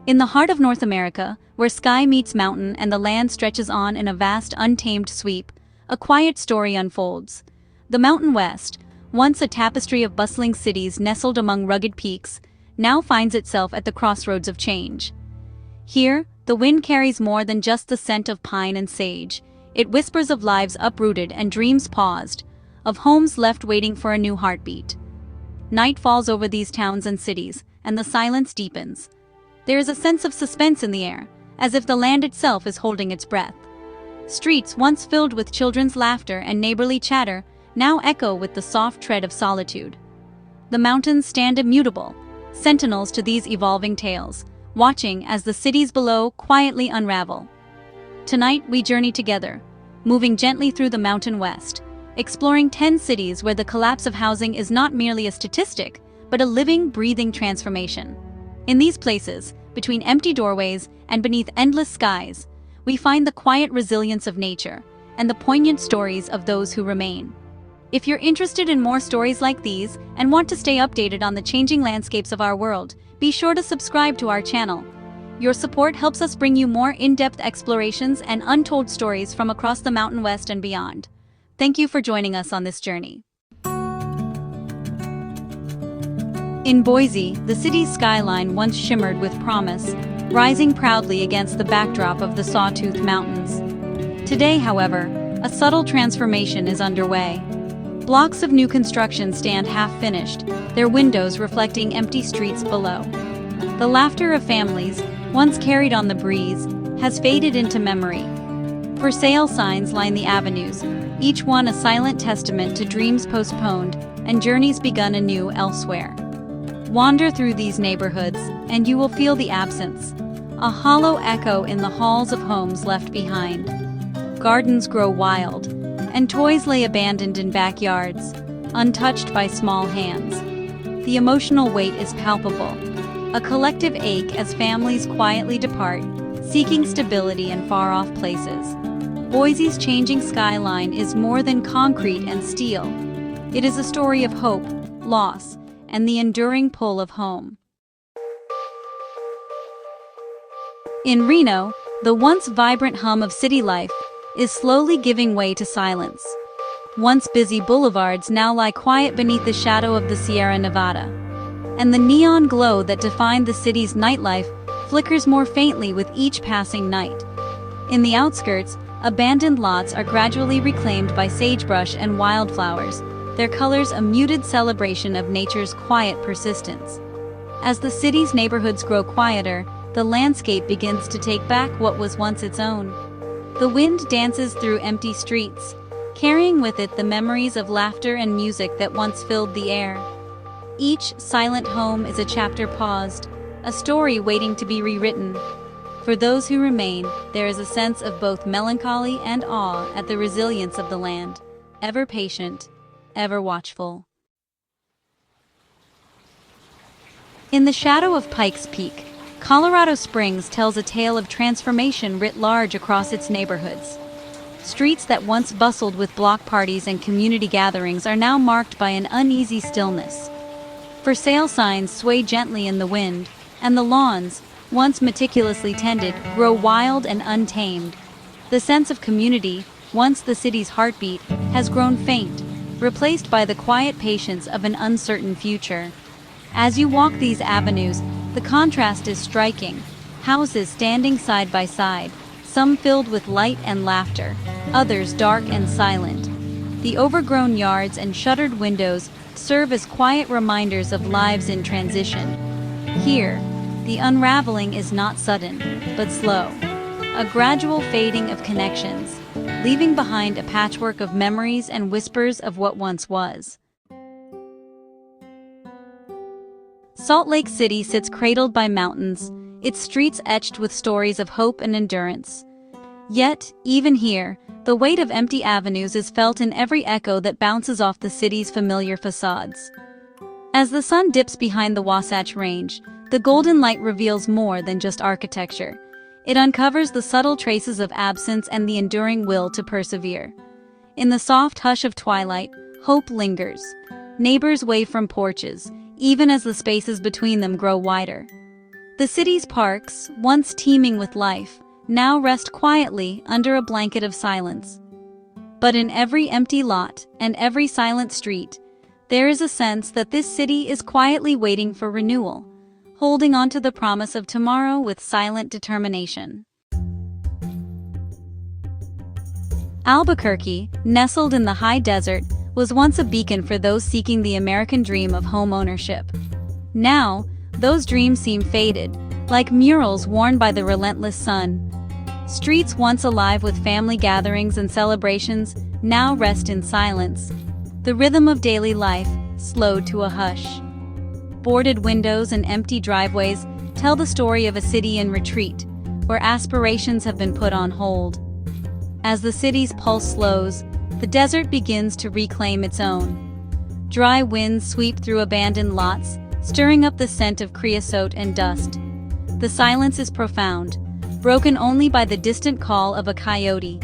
In the heart of North America, where sky meets mountain and the land stretches on in a vast untamed sweep, a quiet story unfolds. The Mountain West, once a tapestry of bustling cities nestled among rugged peaks, now finds itself at the crossroads of change. Here, the wind carries more than just the scent of pine and sage. It whispers of lives uprooted and dreams paused, of homes left waiting for a new heartbeat. Night falls over these towns and cities, and the silence deepens. There is a sense of suspense in the air, as if the land itself is holding its breath. Streets once filled with children's laughter and neighborly chatter now echo with the soft tread of solitude. The mountains stand immutable, sentinels to these evolving tales, watching as the cities below quietly unravel. Tonight we journey together, moving gently through the Mountain West, exploring 10 cities where the collapse of housing is not merely a statistic, but a living, breathing transformation. In these places, between empty doorways and beneath endless skies, we find the quiet resilience of nature and the poignant stories of those who remain. If you're interested in more stories like these and want to stay updated on the changing landscapes of our world, be sure to subscribe to our channel. Your support helps us bring you more in-depth explorations and untold stories from across the Mountain West and beyond. Thank you for joining us on this journey. In Boise, the city's skyline once shimmered with promise, rising proudly against the backdrop of the Sawtooth Mountains. Today, however, a subtle transformation is underway. Blocks of new construction stand half-finished, their windows reflecting empty streets below. The laughter of families, once carried on the breeze, has faded into memory. For sale signs line the avenues, each one a silent testament to dreams postponed and journeys begun anew elsewhere. Wander through these neighborhoods, and you will feel the absence, a hollow echo in the halls of homes left behind. Gardens grow wild, and toys lay abandoned in backyards, untouched by small hands. The emotional weight is palpable, a collective ache as families quietly depart, seeking stability in far-off places. Boise's changing skyline is more than concrete and steel. It is a story of hope, loss, and the enduring pull of home. In Reno, the once vibrant hum of city life is slowly giving way to silence. Once busy boulevards now lie quiet beneath the shadow of the Sierra Nevada, and the neon glow that defined the city's nightlife flickers more faintly with each passing night. In the outskirts, abandoned lots are gradually reclaimed by sagebrush and wildflowers, their colors a muted celebration of nature's quiet persistence. As the city's neighborhoods grow quieter, the landscape begins to take back what was once its own. The wind dances through empty streets, carrying with it the memories of laughter and music that once filled the air. Each silent home is a chapter paused, a story waiting to be rewritten. For those who remain, there is a sense of both melancholy and awe at the resilience of the land, ever patient, ever watchful. In the shadow of Pikes Peak, Colorado Springs tells a tale of transformation writ large across its neighborhoods. Streets that once bustled with block parties and community gatherings are now marked by an uneasy stillness. For sale signs sway gently in the wind, and the lawns, once meticulously tended, grow wild and untamed. The sense of community, once the city's heartbeat, has grown faint, replaced by the quiet patience of an uncertain future. As you walk these avenues, the contrast is striking. Houses standing side by side, some filled with light and laughter, others dark and silent. The overgrown yards and shuttered windows serve as quiet reminders of lives in transition. Here, the unraveling is not sudden, but slow, a gradual fading of connections, leaving behind a patchwork of memories and whispers of what once was. Salt Lake City sits cradled by mountains, its streets etched with stories of hope and endurance. Yet, even here, the weight of empty avenues is felt in every echo that bounces off the city's familiar facades. As the sun dips behind the Wasatch Range, the golden light reveals more than just architecture. It uncovers the subtle traces of absence and the enduring will to persevere. In the soft hush of twilight, hope lingers. Neighbors wave from porches, even as the spaces between them grow wider. The city's parks, once teeming with life, now rest quietly under a blanket of silence. But in every empty lot and every silent street, there is a sense that this city is quietly waiting for renewal, holding on to the promise of tomorrow with silent determination. Albuquerque, nestled in the high desert, was once a beacon for those seeking the American dream of home ownership. Now, those dreams seem faded, like murals worn by the relentless sun. Streets once alive with family gatherings and celebrations now rest in silence, the rhythm of daily life slowed to a hush. Boarded windows and empty driveways tell the story of a city in retreat, where aspirations have been put on hold. As the city's pulse slows, the desert begins to reclaim its own. Dry winds sweep through abandoned lots, stirring up the scent of creosote and dust. The silence is profound, broken only by the distant call of a coyote.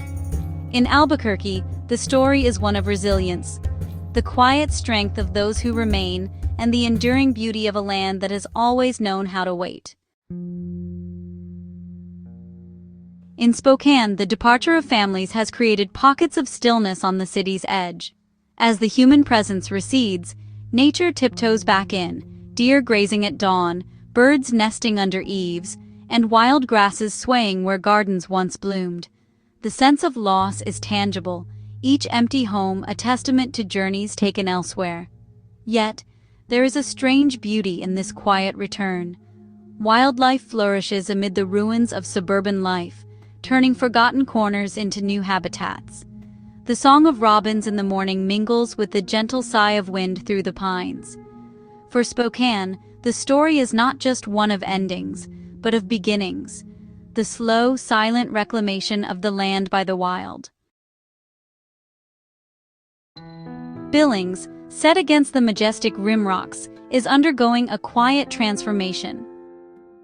In Albuquerque, the story is one of resilience, the quiet strength of those who remain, and the enduring beauty of a land that has always known how to wait. In Spokane, the departure of families has created pockets of stillness on the city's edge. As the human presence recedes, nature tiptoes back in, deer grazing at dawn, birds nesting under eaves, and wild grasses swaying where gardens once bloomed. The sense of loss is tangible, each empty home a testament to journeys taken elsewhere. Yet, there is a strange beauty in this quiet return. Wildlife flourishes amid the ruins of suburban life, turning forgotten corners into new habitats. The song of robins in the morning mingles with the gentle sigh of wind through the pines. For Spokane, the story is not just one of endings, but of beginnings, the slow, silent reclamation of the land by the wild. Billings, set against the majestic rim rocks, is undergoing a quiet transformation.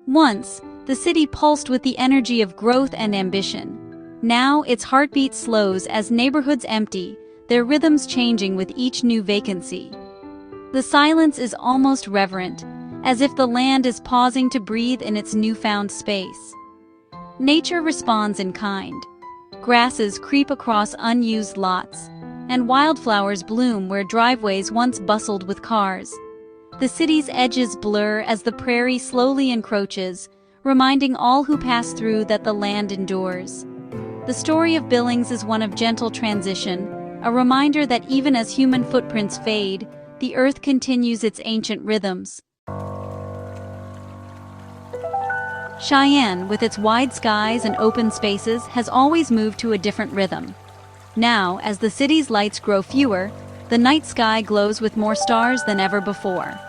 Once, the city pulsed with the energy of growth and ambition. Now, its heartbeat slows as neighborhoods empty, their rhythms changing with each new vacancy. The silence is almost reverent, as if the land is pausing to breathe in its newfound space. Nature responds in kind. Grasses creep across unused lots, and wildflowers bloom where driveways once bustled with cars. The city's edges blur as the prairie slowly encroaches, reminding all who pass through that the land endures. The story of Billings is one of gentle transition, a reminder that even as human footprints fade, the earth continues its ancient rhythms. Cheyenne, with its wide skies and open spaces, has always moved to a different rhythm. Now, as the city's lights grow fewer, the night sky glows with more stars than ever before.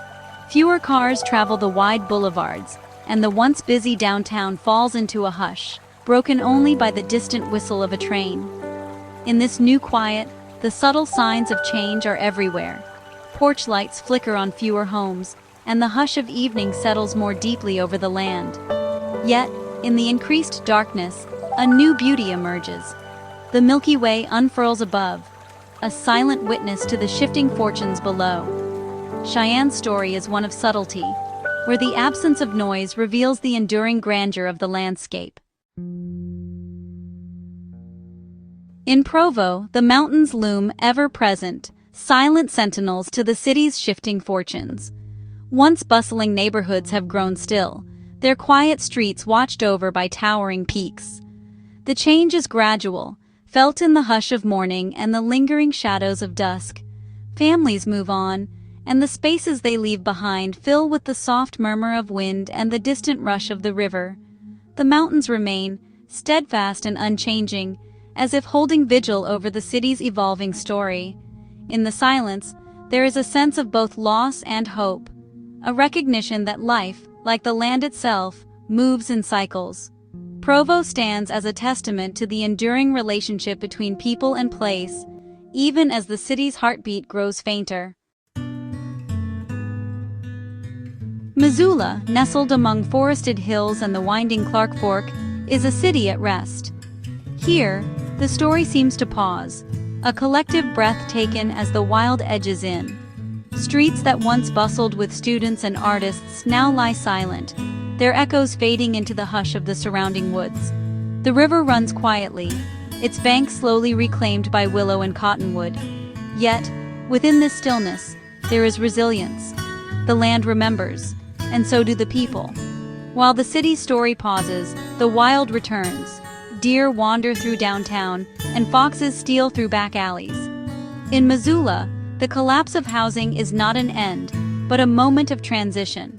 Fewer cars travel the wide boulevards, and the once busy downtown falls into a hush, broken only by the distant whistle of a train. In this new quiet, the subtle signs of change are everywhere. Porch lights flicker on fewer homes, and the hush of evening settles more deeply over the land. Yet, in the increased darkness, a new beauty emerges. The Milky Way unfurls above, a silent witness to the shifting fortunes below. Cheyenne's story is one of subtlety, where the absence of noise reveals the enduring grandeur of the landscape. In Provo, the mountains loom ever-present, silent sentinels to the city's shifting fortunes. Once bustling neighborhoods have grown still, their quiet streets watched over by towering peaks. The change is gradual, felt in the hush of morning and the lingering shadows of dusk. Families move on, and the spaces they leave behind fill with the soft murmur of wind and the distant rush of the river. The mountains remain, steadfast and unchanging, as if holding vigil over the city's evolving story. In the silence, there is a sense of both loss and hope, a recognition that life, like the land itself, moves in cycles. Provo stands as a testament to the enduring relationship between people and place, even as the city's heartbeat grows fainter. Missoula, nestled among forested hills and the winding Clark Fork, is a city at rest. Here, the story seems to pause, a collective breath taken as the wild edges in. Streets that once bustled with students and artists now lie silent, their echoes fading into the hush of the surrounding woods. The river runs quietly, its banks slowly reclaimed by willow and cottonwood. Yet, within this stillness, there is resilience. The land remembers, and so do the people. While the city's story pauses, the wild returns. Deer wander through downtown, and foxes steal through back alleys. In Missoula, the collapse of housing is not an end, but a moment of transition,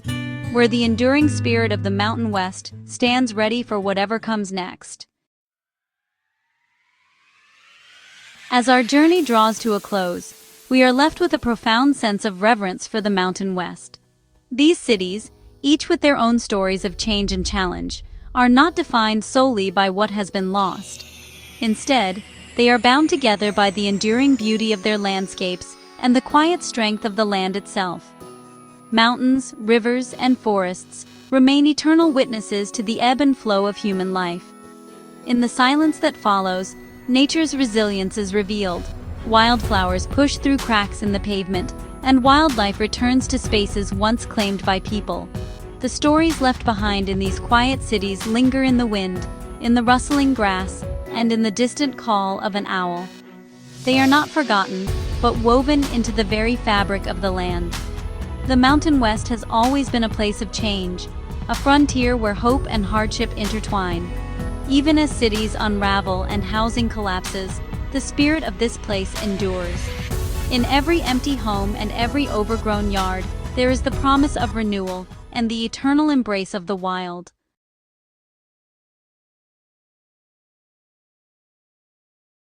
where the enduring spirit of the Mountain West stands ready for whatever comes next. As our journey draws to a close, we are left with a profound sense of reverence for the Mountain West. These cities, each with their own stories of change and challenge, are not defined solely by what has been lost. Instead, they are bound together by the enduring beauty of their landscapes and the quiet strength of the land itself. Mountains, rivers, and forests remain eternal witnesses to the ebb and flow of human life. In the silence that follows, nature's resilience is revealed. Wildflowers push through cracks in the pavement, and wildlife returns to spaces once claimed by people. The stories left behind in these quiet cities linger in the wind, in the rustling grass, and in the distant call of an owl. They are not forgotten, but woven into the very fabric of the land. The Mountain West has always been a place of change, a frontier where hope and hardship intertwine. Even as cities unravel and housing collapses, the spirit of this place endures. In every empty home and every overgrown yard, there is the promise of renewal and the eternal embrace of the wild.